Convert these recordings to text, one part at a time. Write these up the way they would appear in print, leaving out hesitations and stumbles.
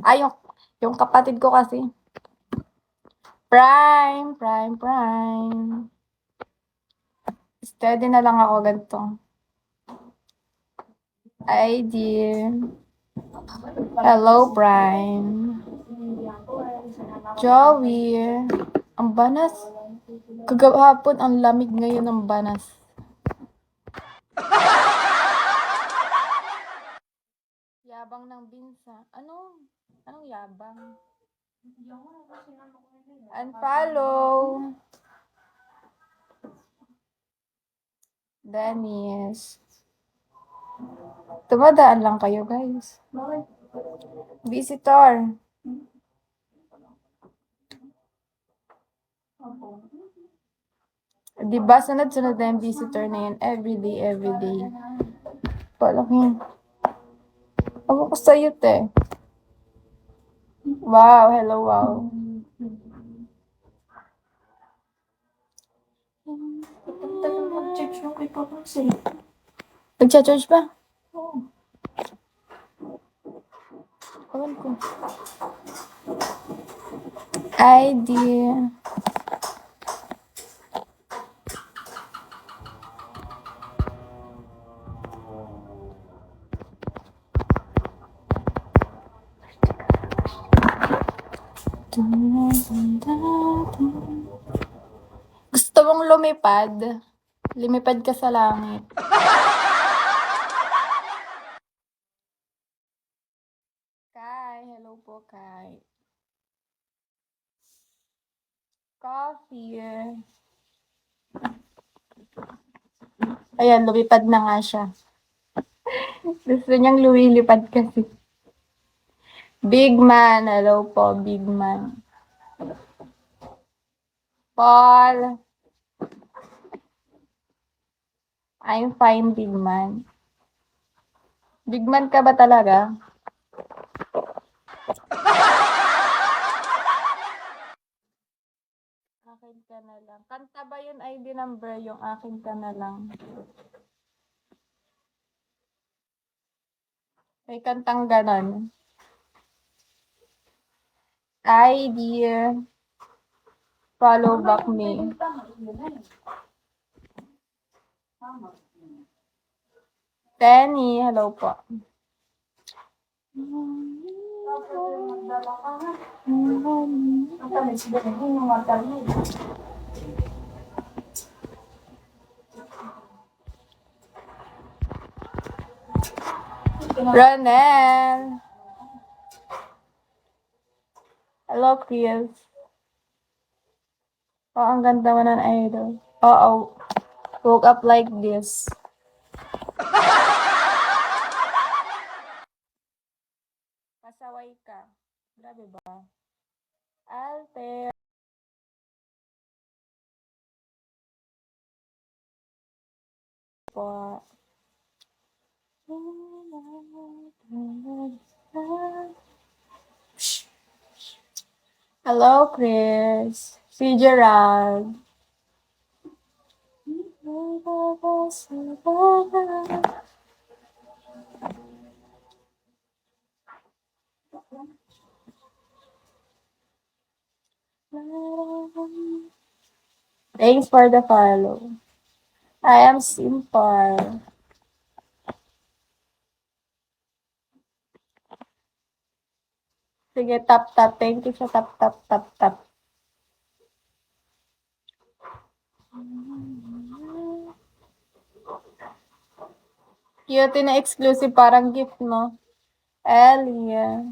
Ay, yung kapatid ko kasi. Prime, prime, prime. Steady na lang ako ganito. Ay, dear. Hello, Prime. Joey. Ang banas. Kagahapon, ang lamig ngayon ng banas. Yabang ng binsa. Anong yabang? Unfollow. Dennis. Tumadaan lang kayo, guys. Visitor. Diba, sunod-sunod na yung visitor na yun. Everyday, everyday. Palaki. Ako ko sa'yo, te. Wow, hello, wow. Mag-charge yung kay Papa Sil. Nag-charge ba? Oo. Kawan ko. ID. Gusto mong lumipad? Lumipad ka sa langit. Kai, hello po, Kai. Coffee. Ayan, lumipad na nga siya. Gusto niyang lumilipad kasi. Big man, hello po, big man. Paul. I'm fine, big man. Big man ka ba talaga? Akin ka na lang. Kanta ba yun ID number yung akin ka na lang? May kantang ganon. Ay, dear. Follow back me. Penny, hello po. Ronel. Hello, Chris. Oh, ang ganda mo ng idol. Oo. Woke up like this. Pasaway ka. Grabe ba? Alter. Po. Hello, Chris. Si Gerald. Thanks for the follow. I am simple. Sige, tap. Thank you sa tap. Cute na exclusive, parang gift, no? Elia.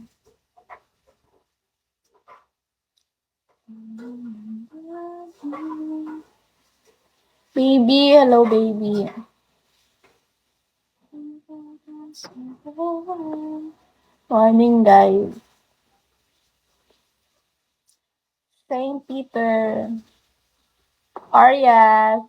Baby, hello, baby. Morning, guys. Saint Peter. Arya.